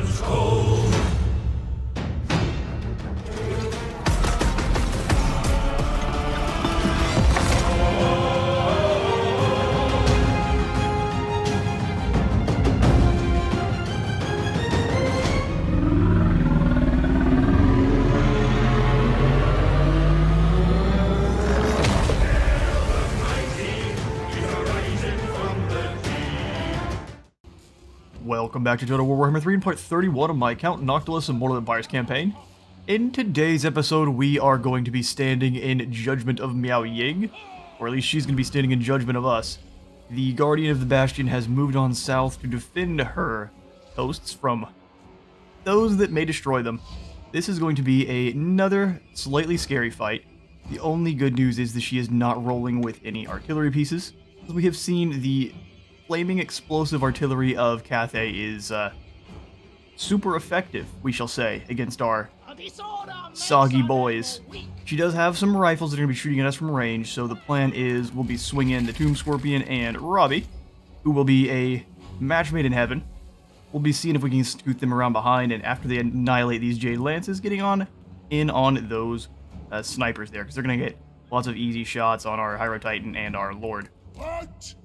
runs cold. Welcome back to Total War Warhammer 3.31 of my account, Noctilus Immortal Empires campaign. In today's episode, we are going to be standing in judgment of Miao Ying, or at least she's going to be standing in judgment of us. The Guardian of the Bastion has moved on south to defend her coasts from those that may destroy them. This is going to be another slightly scary fight. The only good news is that she is not rolling with any artillery pieces. As we have seen, the flaming explosive artillery of Cathay is super effective, we shall say, against our soggy boys. She does have some rifles that are going to be shooting at us from range, so the plan is we'll be swinging the Tomb Scorpion and Robbie, who will be a match made in heaven. We'll be seeing if we can scoot them around behind, and after they annihilate these Jade Lances, getting in on those snipers there, because they're going to get lots of easy shots on our HIEROTITAN and our Lord. What?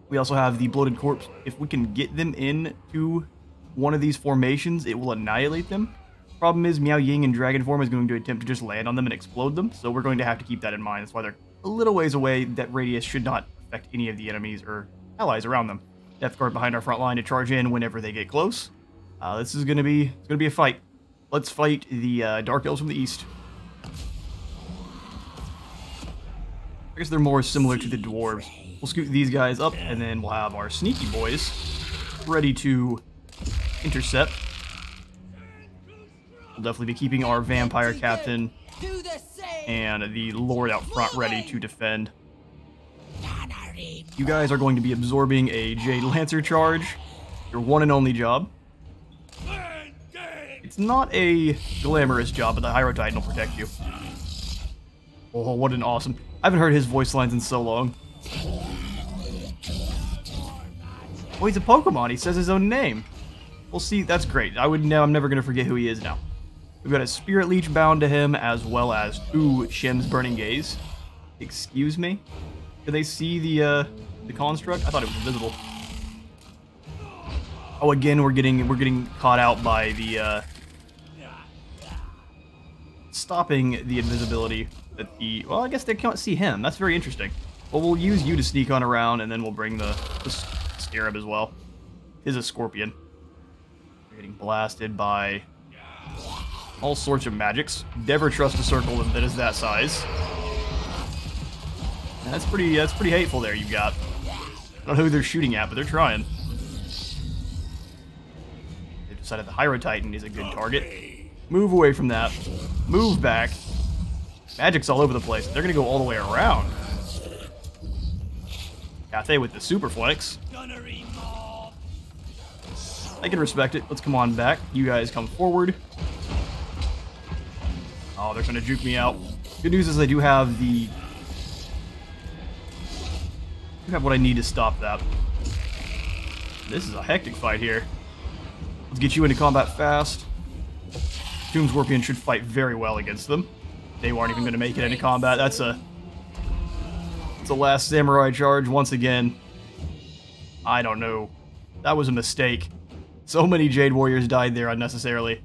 We also have the Bloated Corpse. If we can get them into one of these formations, it will annihilate them. Problem is, Miao Ying in dragon form is going to attempt to just land on them and explode them, so we're going to have to keep that in mind. That's why they're a little ways away. That radius should not affect any of the enemies or allies around them. Death Guard behind our front line to charge in whenever they get close. This is going to be a fight. Let's fight the Dark Elves from the east. I guess they're more similar to the dwarves. We'll scoot these guys up, and then we'll have our sneaky boys ready to intercept. We'll definitely be keeping our vampire captain and the Lord out front ready to defend. You guys are going to be absorbing a Jade Lancer charge. Your one and only job. It's not a glamorous job, but the HIEROTITAN will protect you. Oh, what an awesome... I haven't heard his voice lines in so long. Oh, he's a Pokemon. He says his own name. We'll see. That's great. I'm never going to forget who he is now. We've got a Spirit Leech bound to him, as well as 2 Shem's Burning Gaze. Excuse me? Can they see the construct? I thought it was invisible. Oh, again, we're getting caught out by the stopping the invisibility. Well, I guess they can't see him. That's very interesting. Well, we'll use you to sneak on around, and then we'll bring the Scarab as well. Is a Scorpion. We're getting blasted by all sorts of magics. Never trust a circle that is that size. And that's pretty hateful there you've got. I don't know who they're shooting at, but they're trying. They've decided the HIEROTITAN is a good target. Move away from that. Move back. Magic's all over the place. They're going to go all the way around. Cathay with the super flex. I can respect it. Let's come on back. You guys come forward. Oh, they're going to juke me out. Good news is I do have what I need to stop that. This is a hectic fight here. Let's get you into combat fast. Tomb Scorpion should fight very well against them. They aren't even going to make it into combat. It's a last samurai charge once again. I don't know. That was a mistake. So many Jade Warriors died there unnecessarily.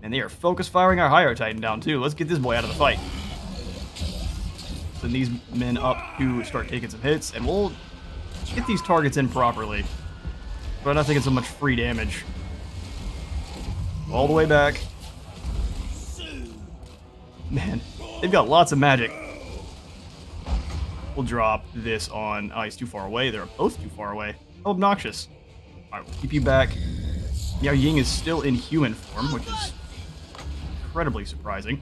And they are focus firing our HIEROTITAN down too. Let's get this boy out of the fight. Send these men up to start taking some hits, and we'll get these targets in properly. But I'm not taking so much free damage. All the way back. Man, they've got lots of magic. We'll drop this on... Oh, he's too far away. They're both too far away. How obnoxious. Alright, we'll keep you back. Miao Ying is still in human form, which is incredibly surprising.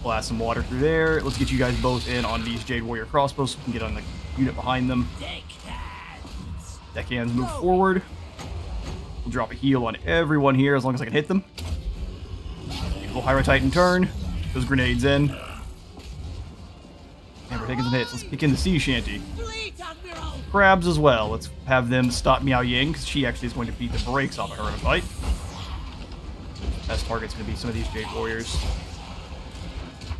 Blast some water through there. Let's get you guys both in on these Jade Warrior crossbows so we can get on the unit behind them. Deckhands move forward. We'll drop a heal on everyone here as long as I can hit them. Beautiful HIEROTITAN turn. Those grenades in. And we're taking some hits. Let's kick in the sea shanty. crabs as well. Let's have them stop Miao Ying, because she actually is going to beat the brakes off of her in a fight. Best target's going to be some of these Jade Warriors.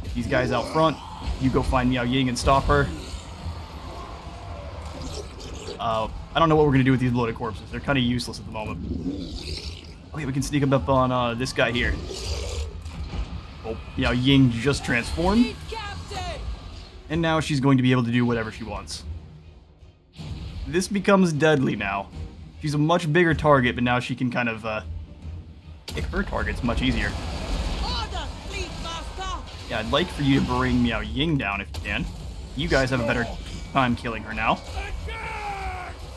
Get these guys out front. You go find Miao Ying and stop her. I don't know what we're going to do with these bloated corpses. They're kind of useless at the moment. Okay, we can sneak them up on this guy here. Oh, Miao Ying just transformed. And now she's going to be able to do whatever she wants. This becomes deadly now. She's a much bigger target, but now she can kind of hit her targets much easier. Yeah, I'd like for you to bring Miao Ying down if you can. You guys have a better time killing her now.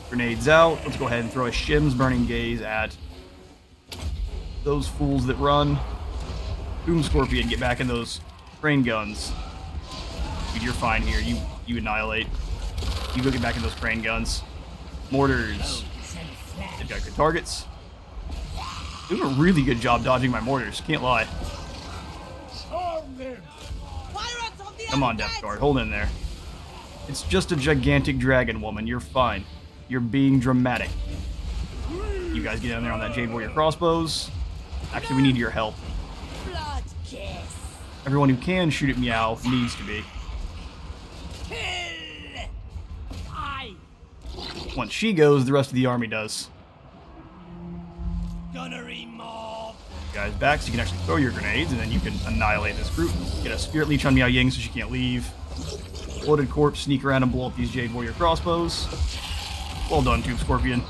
Grenades out. Let's go ahead and throw a Shim's Burning Gaze at those fools that run. Boom Scorpion, get back in those crane guns. Dude, you're fine here. You annihilate. You go get back in those crane guns. Mortars. They've got good targets. Doing a really good job dodging my mortars. Can't lie. Come on, Death Guard. Hold in there. It's just a gigantic dragon woman. You're fine. You're being dramatic. You guys get down there on that Jade Warrior crossbows. Actually, we need your help. Everyone who can shoot at Meow needs to be. Once she goes, the rest of the army does. You guys back so you can actually throw your grenades, and then you can annihilate this group. Get a Spirit Leech on Miao Ying so she can't leave. Bloated Corpse, sneak around and blow up these Jade Warrior crossbows. Well done, Tube Scorpion.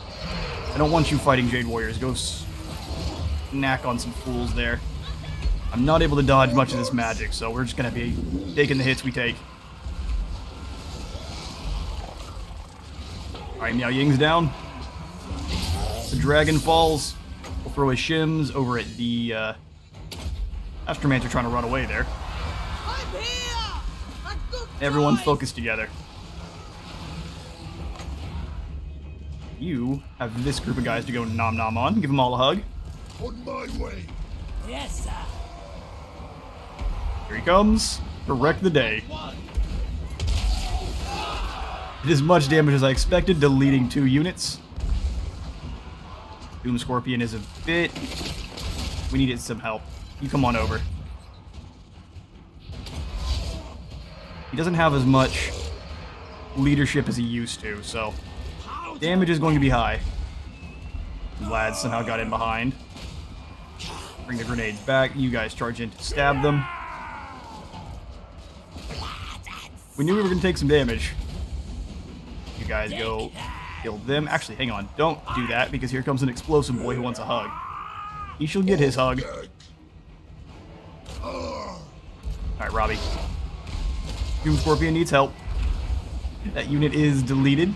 I don't want you fighting Jade Warriors. Go snack on some fools there. I'm not able to dodge much of this magic, so we're just going to be taking the hits we take. Alright, Miao Ying's down. The dragon falls. We'll throw his shims over at the Astromancer trying to run away there. Everyone focus together. You have this group of guys to go nom nom on. Give them all a hug. On my way. Yes, sir. Here he comes to wreck the day. It did as much damage as I expected, deleting 2 units. Doom Scorpion is a bit... We needed some help. You come on over. He doesn't have as much leadership as he used to, so damage is going to be high. Lads somehow got in behind. Bring the grenades back. You guys charge in to stab them. We knew we were going to take some damage. You guys go kill them. Actually, hang on. Don't do that, because here comes an explosive boy who wants a hug. He shall get his hug. Alright, Robbie. Doom Scorpion needs help. That unit is deleted.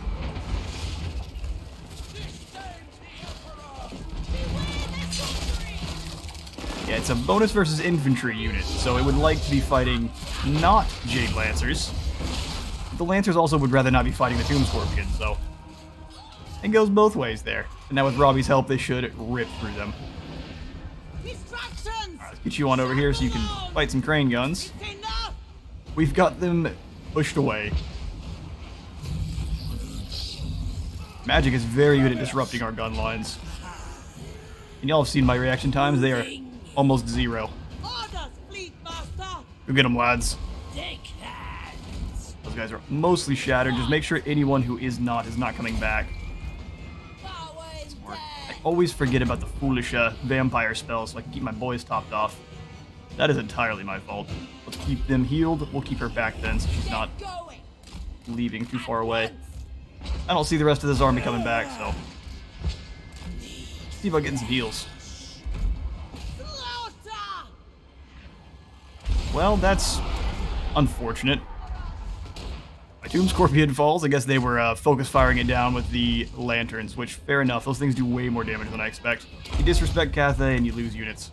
Yeah, it's a bonus versus infantry unit, so it would like to be fighting not Jade Lancers. The Lancers also would rather not be fighting the Tomb Scorpion, so it goes both ways there. And now with Robbie's help, they should rip through them. Alright, let's get you on over here so you can fight some crane guns. We've got them pushed away. Magic is very good at disrupting our gun lines. And y'all have seen my reaction times, they are almost 0. Go get them, lads. Those guys are mostly shattered. Just make sure anyone who is not coming back. I always forget about the foolish vampire spells so I can keep my boys topped off. That is entirely my fault. Let's keep them healed. We'll keep her back then so she's not leaving too far away. I don't see the rest of this army coming back, so let's see about getting some heals. Well, that's unfortunate. My Tomb Scorpion falls. I guess they were focus firing it down with the lanterns, which, fair enough. Those things do way more damage than I expect. You disrespect Cathay and you lose units.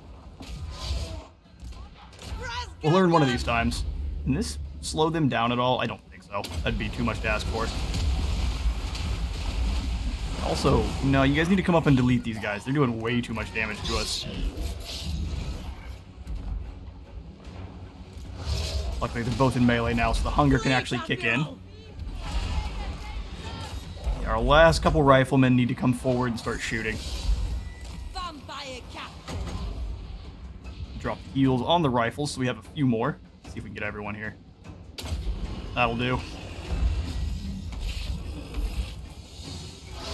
We'll learn one of these times. Can this slow them down at all? I don't think so. That'd be too much to ask for. Also, no, you guys need to come up and delete these guys. They're doing way too much damage to us. Luckily, they're both in melee now, so the hunger can actually kick in. Our last couple riflemen need to come forward and start shooting. Vampire captain. Drop heals on the rifles so we have a few more. See if we can get everyone here. That'll do.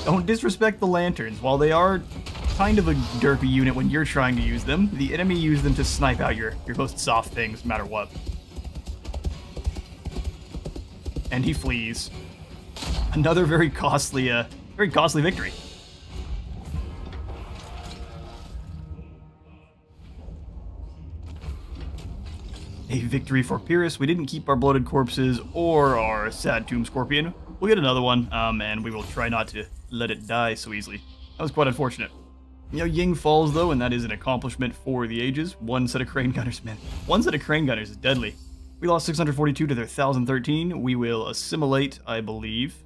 Don't disrespect the lanterns. While they are kind of a derpy unit when you're trying to use them, the enemy use them to snipe out your most soft things no matter what. And he flees. Another very costly victory. A victory for Pyrrhus. We didn't keep our bloated corpses or our sad tomb scorpion. We'll get another one, and we will try not to let it die so easily. That was quite unfortunate. You know, Ying falls, though, and that is an accomplishment for the ages. One set of crane gunners, man. One set of crane gunners is deadly. We lost 642 to their 1,013. We will assimilate, I believe.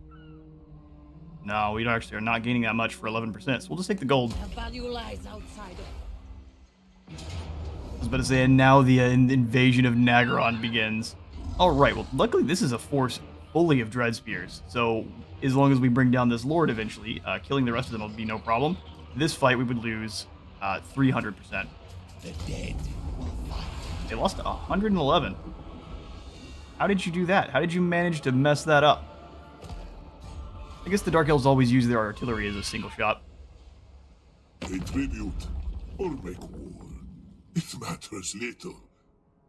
No, we actually are not gaining that much for 11%, so we'll just take the gold. The value lies outside of... I was about to say, and now the invasion of Nagaron begins. Alright, well, luckily this is a force fully of dread spears, so as long as we bring down this lord eventually, killing the rest of them will be no problem. This fight we would lose 300%. The dead will fight. They lost 111. How did you do that? How did you manage to mess that up? I guess the Dark Elves always use their artillery as a single shot. Pay tribute or make war. It matters little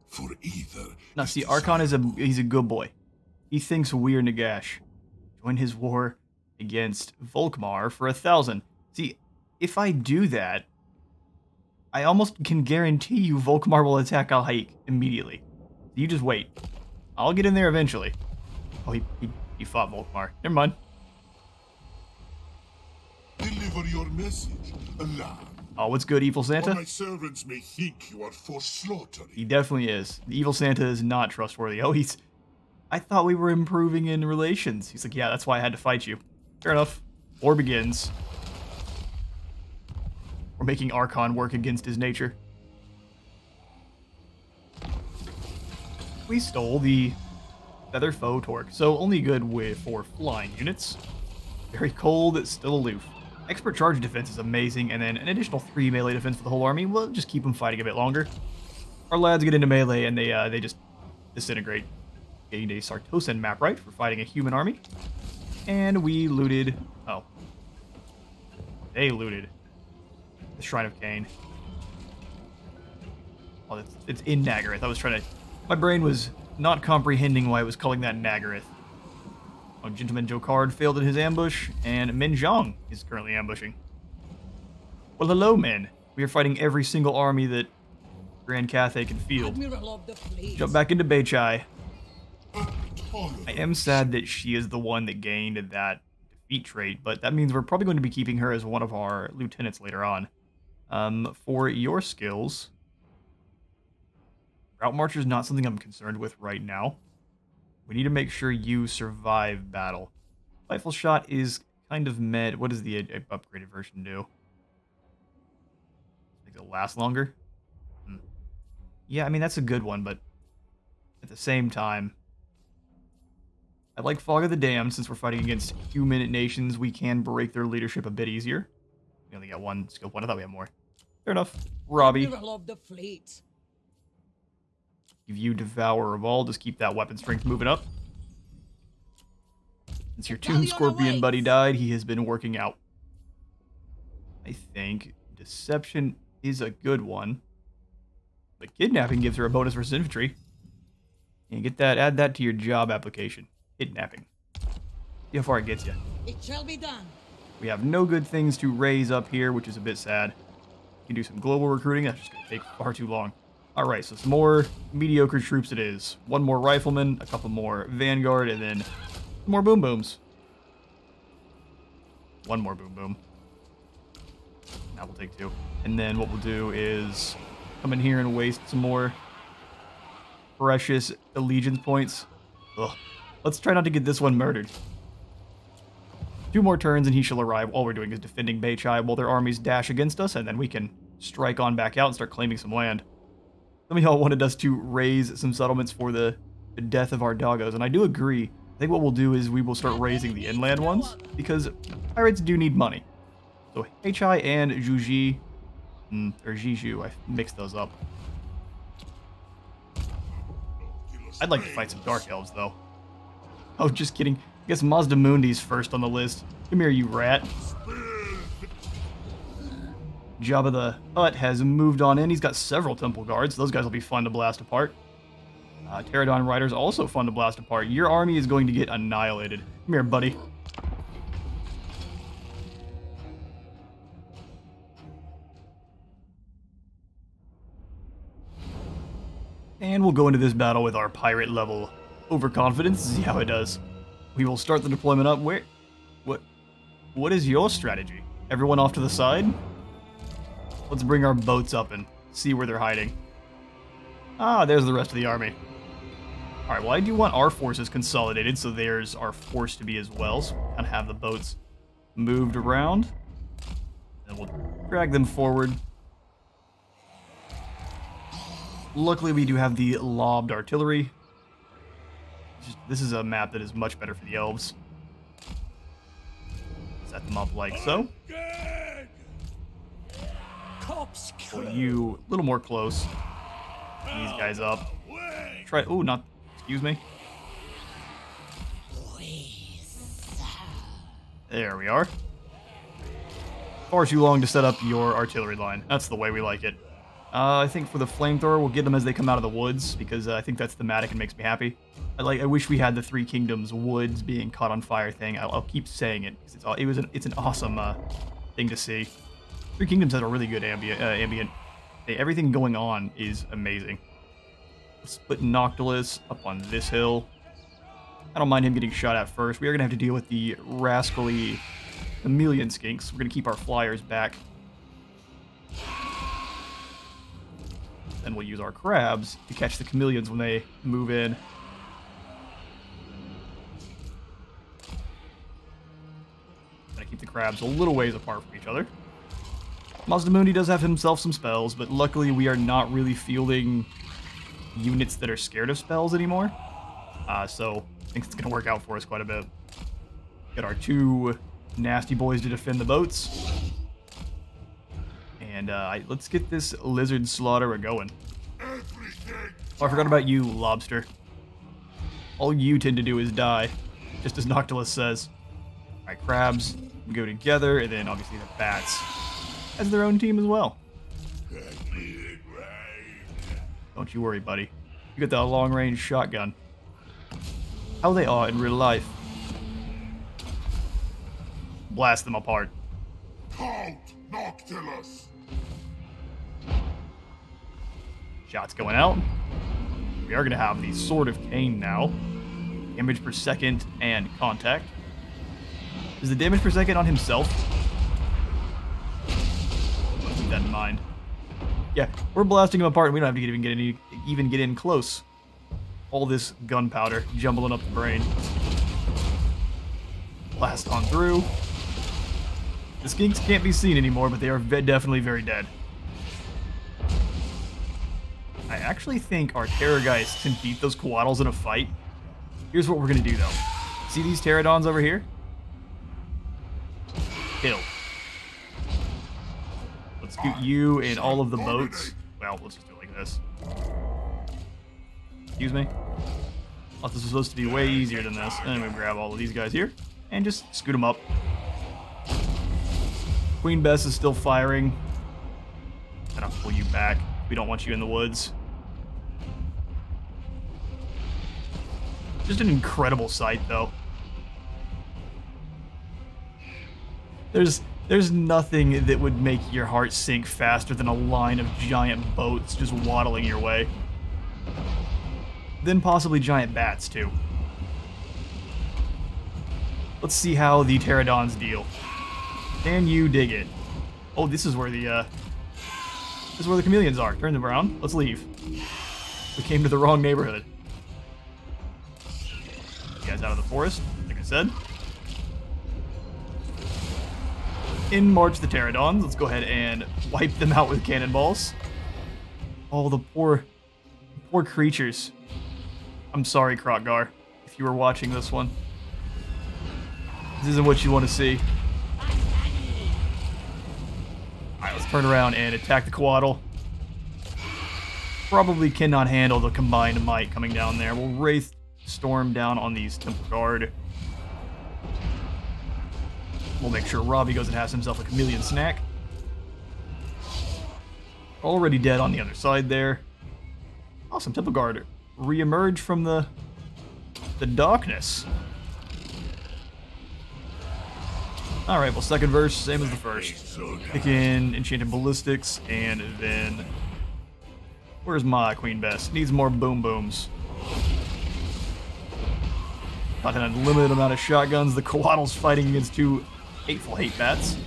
for either. Now see, Archon he's a good boy. He thinks we're Nagash. Join his war against Volkmar for 1,000. See, if I do that, I almost can guarantee you Volkmar will attack Al-Haik immediately. You just wait. I'll get in there eventually. Oh, he fought Volkmar. Never mind. Deliver your message, Allah. Oh, what's good, Evil Or Santa? my servants may think you are for slaughtering. He definitely is. The Evil Santa is not trustworthy. Oh, I thought we were improving in relations. He's like, yeah, that's why I had to fight you. Fair enough. War begins. We're making Archon work against his nature. We stole the Feather Foe Torque, so only good for flying units. Very cold, still aloof. Expert charge defense is amazing, and then an additional 3 melee defense for the whole army. We'll just keep them fighting a bit longer. Our lads get into melee, and they just disintegrate. Gained a Sartosan map right for fighting a human army. And we looted... Oh. They looted the Shrine of Cain. Oh, it's in Nagaroth. I was trying to... My brain was not comprehending why I was calling that Nagaroth. Oh, Gentleman Jokard failed in his ambush, and Min Zhang is currently ambushing. Well, hello, men. We are fighting every single army that Grand Cathay can field. Admiral of the fleet. Jump back into Beichai. I am sad that she is the one that gained that defeat trait, but that means we're probably going to be keeping her as one of our lieutenants later on. For your skills, Route Marcher is not something I'm concerned with right now. We need to make sure you survive battle. Rifle shot is kind of meh. What does the upgraded version do? Make it last longer? Yeah, I mean, that's a good one, but at the same time, I like Fog of the Damned. Since we're fighting against human nations, we can break their leadership a bit easier. We only got one skill point. I thought we had more. Fair enough. Robbie. Admiral of the fleet. Give you Devourer of All. Just keep that weapon strength moving up. Since your Tomb Scorpion buddy died, he has been working out. I think Deception is a good one. But Kidnapping gives her a bonus versus infantry. And get that, add that to your job application. Kidnapping. See how far it gets you. It shall be done. We have no good things to raise up here, which is a bit sad. You can do some global recruiting. That's just going to take far too long. Alright, so some more mediocre troops it is. One more rifleman, a couple more vanguard, and then more boom booms. One more boom boom. Now we'll take 2. And then what we'll do is come in here and waste some more precious allegiance points. Ugh. Let's try not to get this one murdered. 2 more turns and he shall arrive. All we're doing is defending Beichai while their armies dash against us, and then we can strike on back out and start claiming some land. Some of y'all wanted us to raise some settlements for the death of our doggos, and I do agree. think what we'll do is we will start raising the inland ones, because pirates do need money. So HI and Juji, or Jiju, I mixed those up. I'd like to fight some Dark Elves, though. Oh, just kidding. I guess Mazdamundi's first on the list. Come here, you rat. Jabba the Hutt has moved on in. He's got several temple guards. Those guys will be fun to blast apart. Pterodon Riders also fun to blast apart. Your army is going to get annihilated. Come here, buddy. And we'll go into this battle with our pirate level overconfidence, see how it does. We will start the deployment up. What is your strategy? Everyone off to the side? Let's bring our boats up and see where they're hiding. Ah, there's the rest of the army. Alright, well I do want our forces consolidated, so there's our force to be as well. So we'll kind of have the boats moved around. And we'll drag them forward. Luckily we do have the lobbed artillery. This is a map that is much better for the elves. Set them up like so. Pull you a little more close. These guys up. Try. Oh, not. Excuse me. There we are. Far too long to set up your artillery line. That's the way we like it. I think for the flamethrower, we'll get them as they come out of the woods, because I think that's thematic and makes me happy. I wish we had the Three Kingdoms woods being caught on fire thing. I'll keep saying it, because it's an awesome thing to see. Three Kingdoms has a really good ambient. Everything going on is amazing. Let's put Noctilus up on this hill. I don't mind him getting shot at first. We are going to have to deal with the rascally chameleon skinks. We're going to keep our flyers back. Then we'll use our crabs to catch the chameleons when they move in. Gonna keep the crabs a little ways apart from each other. Mazdamundi does have himself some spells, but luckily we are not really fielding units that are scared of spells anymore. So I think it's gonna work out for us quite a bit. Got our two nasty boys to defend the boats. And let's get this lizard slaughterer going. Oh, I forgot about you, lobster. All you tend to do is die, just as Noctilus says. Alright, crabs go together, and then obviously the bats has their own team as well. Don't you worry, buddy. You got that long-range shotgun. How they are in real life. Blast them apart. Count Noctilus! Shots going out. We are going to have the Sword of Cain now. Damage per second and contact. Is the damage per second on himself? Let's keep that in mind. Yeah, we're blasting him apart and we don't have to even get in close. All this gunpowder jumbling up the brain. Blast on through. The skinks can't be seen anymore, but they are definitely very dead. I actually think our Terrorgeist can beat those Coatls in a fight. Here's what we're going to do, though. See these Pterodons over here? Kill. Let's scoot you in all of the boats. Well, let's just do it like this. Excuse me? I thought this was supposed to be way easier than this. And then we grab all of these guys here and just scoot them up. Queen Bess is still firing. And I'll pull you back. We don't want you in the woods. Just an incredible sight, though. There's nothing that would make your heart sink faster than a line of giant boats just waddling your way. Then possibly giant bats, too. Let's see how the Pterodons deal. Can you dig it? Oh, this is where the chameleons are. Turn them around. Let's leave. We came to the wrong neighborhood. You guys out of the forest, like I said. In march the Pterodons. Let's go ahead and wipe them out with cannonballs. Oh, the poor creatures. I'm sorry, Krotgar. you were watching this one. This isn't what you want to see. Alright, let's turn around and attack the Coatl. Probably cannot handle the combined might coming down there. We'll Wraith Storm down on these Temple Guard. We'll make sure Robbie goes and has himself a chameleon snack. Already dead on the other side there. Awesome, Temple Guard re-emerge from the darkness. Alright, well, second verse, same as the first. Kick in Enchanted Ballistics, and then... Where's my Queen Bess? Needs more boom booms. Got an unlimited amount of shotguns. The Coatl's fighting against two hateful hate bats.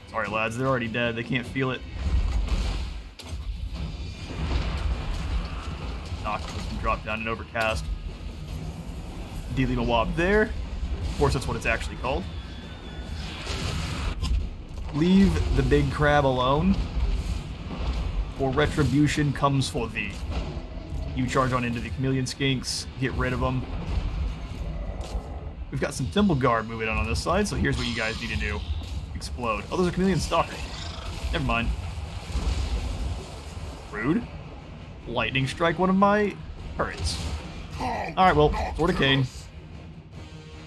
Sorry, lads, they're already dead. They can't feel it. Noctilus can drop down and overcast. Dealing a wop there. Of course, that's what it's actually called. Leave the big crab alone, or retribution comes for thee. You charge on into the chameleon skinks, get rid of them. We've got some Temple Guard moving on this side, so here's what you guys need to do. Explode. Oh, there's a chameleon stalker. Never mind. Rude. Lightning strike one of my turrets. Alright, well, Sword of Cain.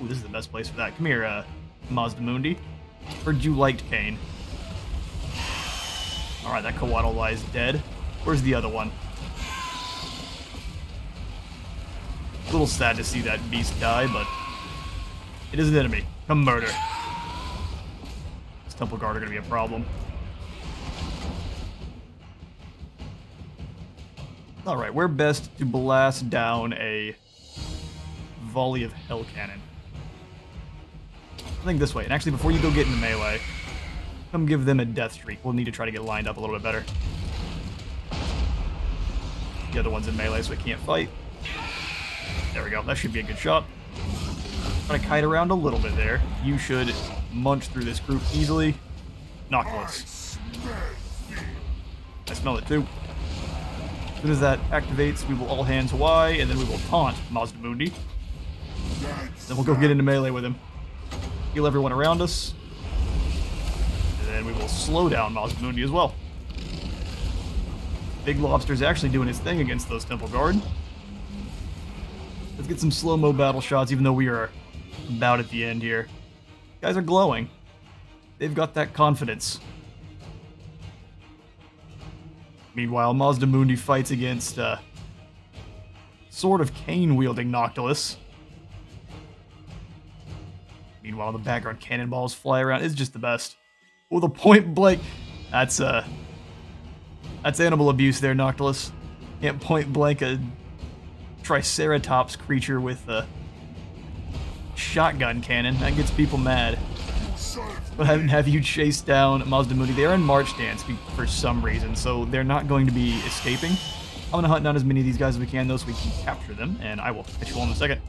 Ooh, this is the best place for that. Come here, Mazdamundi. Heard you liked Cain. Alright, that Coatl lies dead. Where's the other one? A little sad to see that beast die, but it is an enemy. Come murder. This Temple Guard are going to be a problem. Alright, we're best to blast down a volley of Hell Cannon. I think this way. And actually, before you go get into melee, come give them a death streak. We'll need to try to get lined up a little bit better. The other one's in melee, so it can't fight. There we go. That should be a good shot. Try to kite around a little bit there. You should munch through this group easily. Noctilus. I smell it too. As soon as that activates, we will all hands Y, and then we will taunt Mazdamundi. Then we'll go get into melee with him. Heal everyone around us. And then we will slow down Mazdamundi as well. Big Lobster's actually doing his thing against those Temple Guard. Let's get some slow-mo battle shots, even though we are about at the end here. Guys are glowing. They've got that confidence. Meanwhile, Mazdamundi fights against Sword of Cain wielding Noctilus. Meanwhile, in the background, cannonballs fly around. It's just the best. With a point blank, that's animal abuse there, Noctilus. Can't point blank a Triceratops creature with a shotgun cannon. That gets people mad. But have you chase down Mazdamundi? They're in march stance for some reason, so they're not going to be escaping. I'm going to hunt down as many of these guys as we can, though, so we can capture them, and I will catch you all in a second.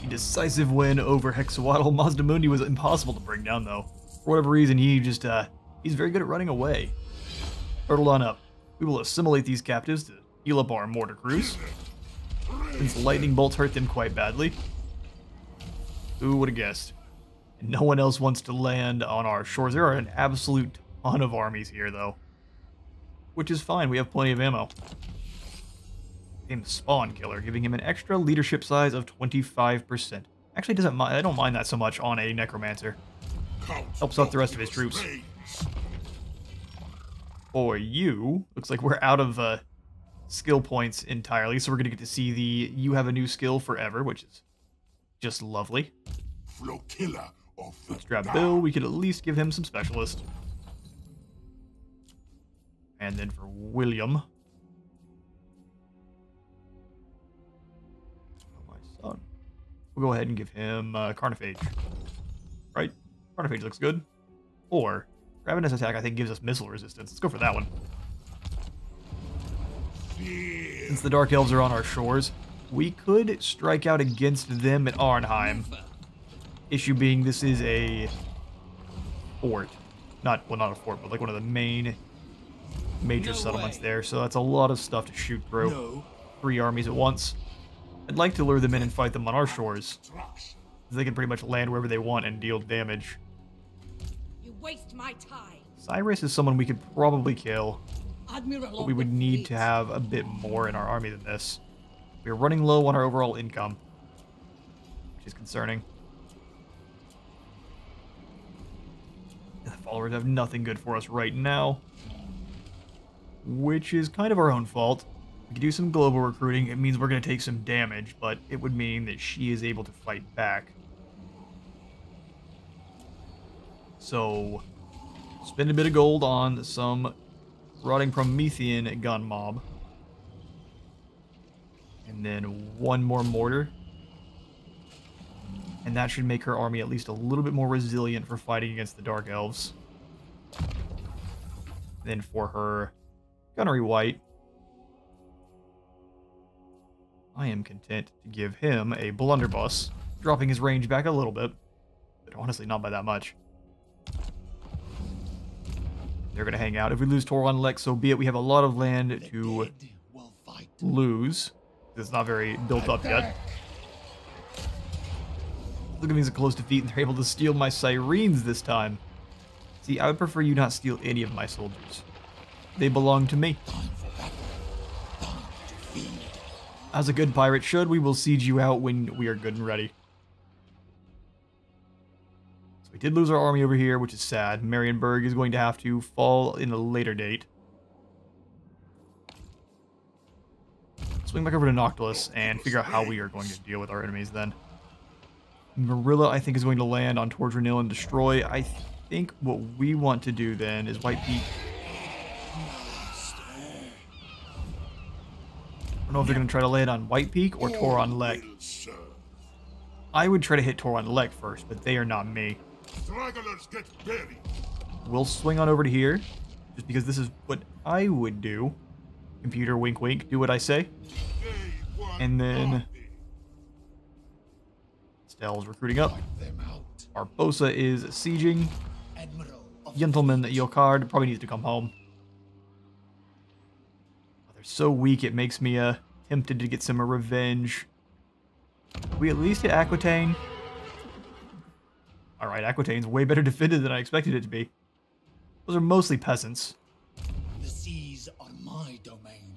A decisive win over Hexawaddle. Mazdamundi was impossible to bring down, though. For whatever reason, he just, he's very good at running away. Turtle on up. We will assimilate these captives to heal up our mortar crews, since lightning bolts hurt them quite badly. Who would have guessed? And no one else wants to land on our shores. There are an absolute ton of armies here, though. Which is fine. We have plenty of ammo. Named Spawn Killer, giving him an extra leadership size of 25%. Actually, doesn't mind. I don't mind that so much on a Necromancer. Helps out the rest of his troops. For you, looks like we're out of skill points entirely, so we're going to get to see the you have a new skill forever, which is just lovely. Let's grab Bill. We could at least give him some specialist. And then for William. Oh, my son. We'll go ahead and give him Carnophage. Right? Carnophage looks good. Or Ravenous Attack, I think, gives us missile resistance. Let's go for that one. Since the Dark Elves are on our shores, we could strike out against them at Arnheim. Issue being, this is a fort. Not a fort, but like one of the main major settlements there, so that's a lot of stuff to shoot through. No. 3 armies at once. I'd like to lure them in and fight them on our shores. They can pretty much land wherever they want and deal damage. You waste my time. Cyrus is someone we could probably kill, Admiral, but we would need to have a bit more in our army than this. We're running low on our overall income, which is concerning. The followers have nothing good for us right now, which is kind of our own fault. We could do some global recruiting. It means we're going to take some damage, but it would mean that she is able to fight back. So, spend a bit of gold on some rotting Promethean gun mob. And then 1 more mortar. And that should make her army at least a little bit more resilient for fighting against the Dark Elves. Then for her gunnery white, I am content to give him a blunderbuss, dropping his range back a little bit, but honestly not by that much. They're going to hang out. If we lose Toron Lek, so be it. We have a lot of land to lose. It's not very built up yet. Look at me as a close defeat, and they're able to steal my Syrenes this time. See, I would prefer you not steal any of my soldiers. They belong to me. As a good pirate should, we will siege you out when we are good and ready. So we did lose our army over here, which is sad. Marienburg is going to have to fall in a later date. Swing back over to Noctilus and figure out how we are going to deal with our enemies then. Marilla, I think, is going to land on Tordranil and destroy. I think what we want to do then is White Peak. I don't know if they're going to try to land on White Peak or Toron Lek. I would try to hit Toron Lek first, but they are not me. We'll swing on over to here, just because this is what I would do. Computer, wink wink, do what I say. And then Stell's recruiting up. Barbosa is sieging. Gentleman Yokard probably needs to come home. They're so weak, it makes me tempted to get some revenge. We at least hit Aquitaine. Alright, Aquitaine's way better defended than I expected it to be. Those are mostly peasants. The seas are my domain.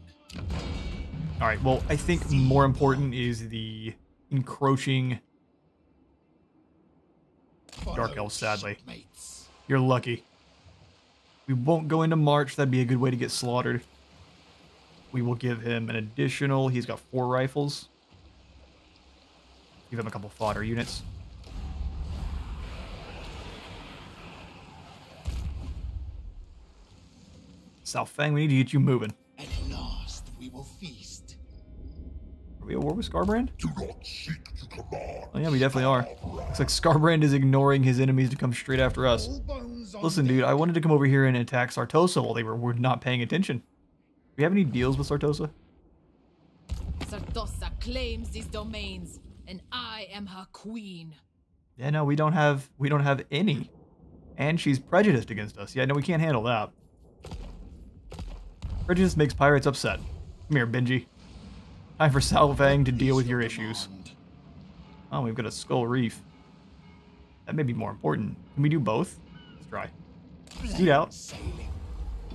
Alright, well, I think more important is the encroaching Dark Elves, sadly. You're lucky. We won't go into March, that'd be a good way to get slaughtered. We will give him an additional, he's got 4 rifles. Give him a couple fodder units. South Fang, we need to get you moving. At last we will feast. Are we at war with Scarbrand? Do not seek to command. Oh yeah, we definitely are. Looks like Scarbrand is ignoring his enemies to come straight after us. Listen, dude, I wanted to come over here and attack Sartosa while they were not paying attention. Do we have any deals with Sartosa? Sartosa claims these domains, and I am her queen. Yeah, no, we don't have any. And she's prejudiced against us. Yeah, no, we can't handle that. Prejudice makes pirates upset. Come here, Benji. Time for Salvang to deal with your issues. Oh, we've got a Skull Reef. That may be more important. Can we do both? Let's try. Scoot out.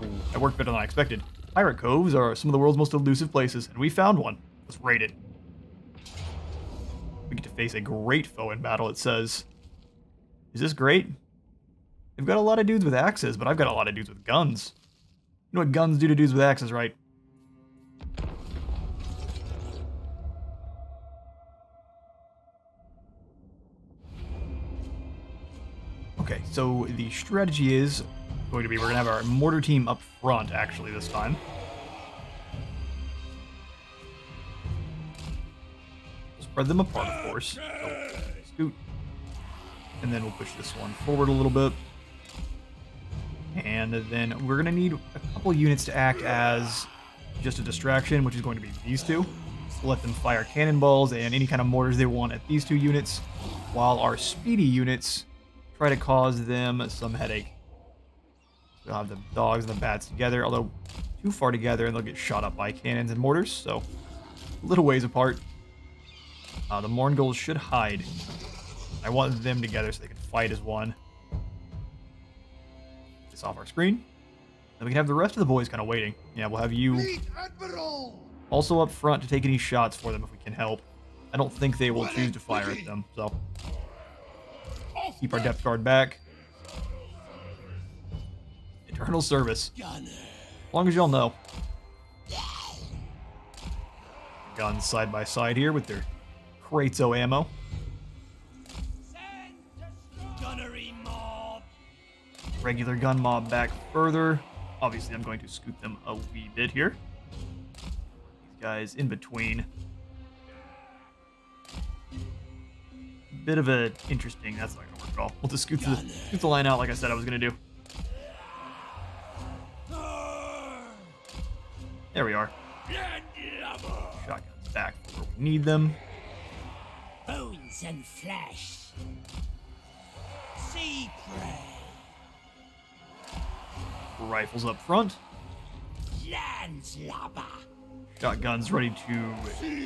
Ooh, that worked better than I expected. Pirate coves are some of the world's most elusive places, and we found one. Let's raid it. We get to face a great foe in battle, it says. Is this great? They've got a lot of dudes with axes, but I've got a lot of dudes with guns. You know what guns do to dudes with axes, right? Okay, so the strategy is going to be, we're going to have our mortar team up front, actually, this time. Spread them apart, of course. So, scoot. And then we'll push this one forward a little bit. And then we're going to need a couple units to act as just a distraction, which is going to be these two. So let them fire cannonballs and any kind of mortars they want at these 2 units, while our speedy units try to cause them some headache. We'll have the dogs and the bats together, although too far together and they'll get shot up by cannons and mortars, so a little ways apart. The Mourngulls should hide. I want them together so they can fight as one. This off our screen. Then we can have the rest of the boys kind of waiting. Yeah, we'll have you also up front to take any shots for them if we can help. I don't think they will choose to fire at them, so keep our depth guard back. Eternal service. As long as y'all know. Guns side by side here with their crates of ammo. Regular gun mob back further. Obviously, I'm going to scoot them a wee bit here. These guys in between. Bit of a interesting. That's not gonna work at all. We'll just scoot the line out like I said I was gonna do. There we are. Shotguns back where we need them. Bones and flesh. Sea prey. Rifles up front. Landslubber. Shotguns ready to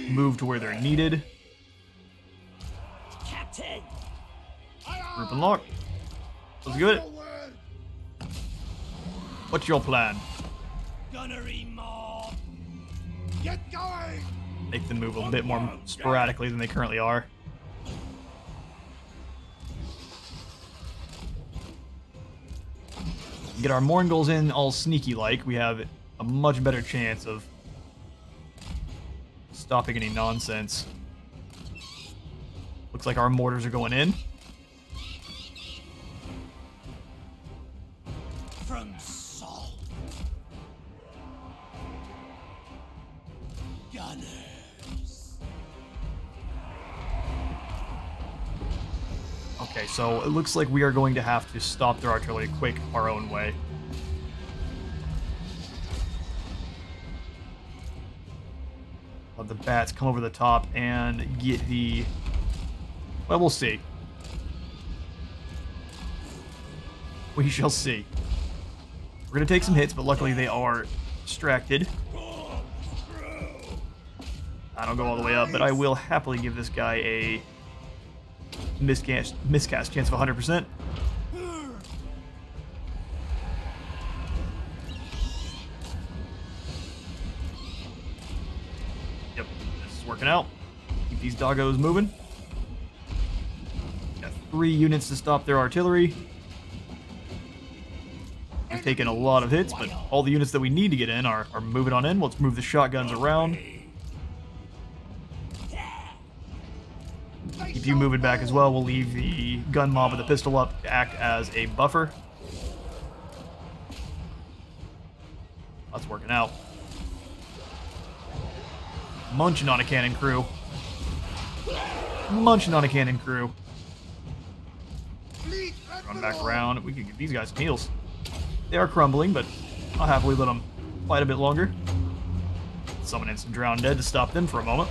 move to where they're needed. Captain. Group and lock. Let's do it. What's your plan? Gunnery mob. Get going. Make them move a bit more sporadically than they currently are. Get our Mourngulls in all sneaky-like, we have a much better chance of stopping any nonsense. Looks like our mortars are going in. From salt. Gunners. Okay, so it looks like we are going to have to stop their artillery quick our own way. Let the bats come over the top and get the... Well, we'll see. We shall see. We're going to take some hits, but luckily they are distracted. I don't go all the way up, but I will happily give this guy a miscast chance of 100%. Yep, this is working out. Keep these doggos moving. Got 3 units to stop their artillery. We've taken a lot of hits, but all the units that we need to get in are moving on in. Let's move the shotguns around. Keep you moving back as well. We'll leave the gun mob with the pistol up to act as a buffer. That's working out. Munching on a cannon crew. Munching on a cannon crew. Run back around. We can give these guys some heals. They are crumbling, but I'll happily let them fight a bit longer. Summon in some drowned dead to stop them for a moment.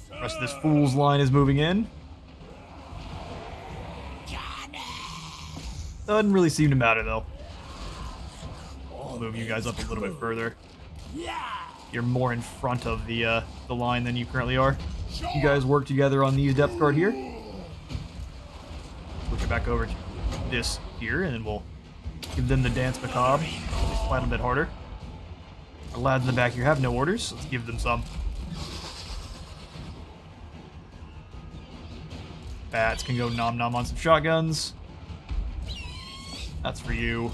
The rest of this fool's line is moving in. Doesn't really seem to matter, though. I'll move you guys up a little bit further. You're more in front of the line than you currently are. You guys work together on these depth guard here. Switch it back over to this here, and then we'll give them the dance macabre. Just fight a bit harder. Our lads in the back here have no orders, so let's give them some. Bats can go nom-nom on some shotguns. That's for you.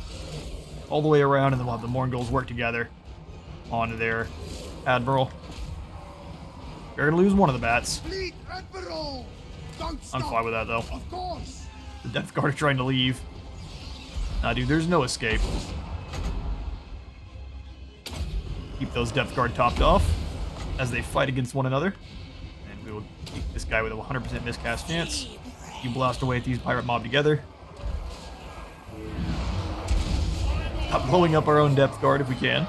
All the way around, and then we'll have the Mourngulls work together onto their Admiral. We're going to lose one of the bats. I'm fine with that, though. The Death Guard are trying to leave. Nah, dude, there's no escape. Keep those Depth Guard topped off as they fight against one another. And we will keep this guy with a 100% miscast chance. You blast away at these pirate mob together. Stop blowing up our own Depth Guard if we can.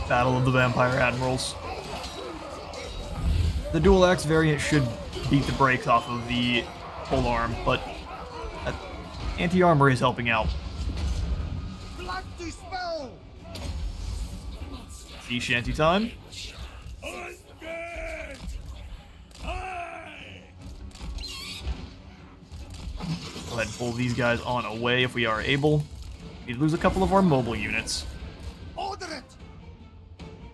Battle of the Vampire Admirals. The dual axe variant should beat the brakes off of the pole arm, but anti-armor is helping out. Blood dispel! Sea shanty time. Undead! Aye! Go ahead and pull these guys on away if we are able. We lose a couple of our mobile units. Order it!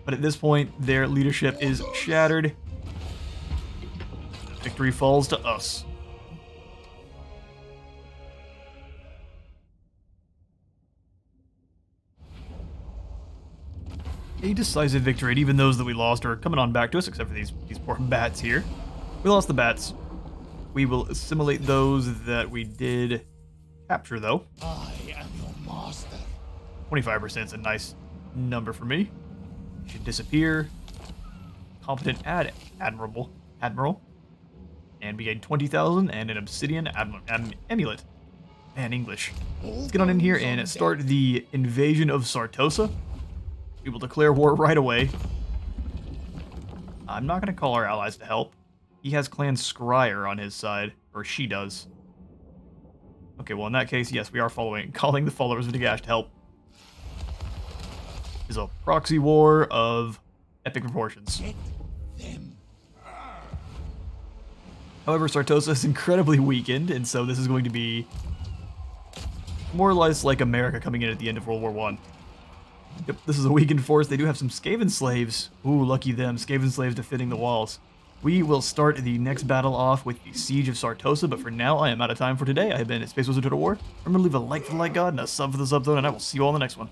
But at this point, their leadership is shattered. Victory falls to us. A decisive victory, and even those that we lost are coming on back to us, except for these poor bats here. We lost the bats. We will assimilate those that we did capture, though. I am your master. 25% is a nice number for me. Should disappear. Competent admiral. And we gain 20,000 and an obsidian amulet. Man, English. Let's get on in here and start the invasion of Sartosa. We will declare war right away. I'm not going to call our allies to help. He has Clan Scryer on his side, or she does. Okay, well in that case, yes, we are calling the followers of Nagash to help. Is a proxy war of epic proportions. Get them. However, Sartosa is incredibly weakened, and so this is going to be more or less like America coming in at the end of World War I. Yep, this is a weakened force. They do have some Skaven slaves. Ooh, lucky them. Skaven slaves defending the walls. We will start the next battle off with the Siege of Sartosa, but for now, I am out of time for today. I have been at Space Wizard Total War. Remember to leave a like for the like god and a sub for the sub zone, and I will see you all in the next one.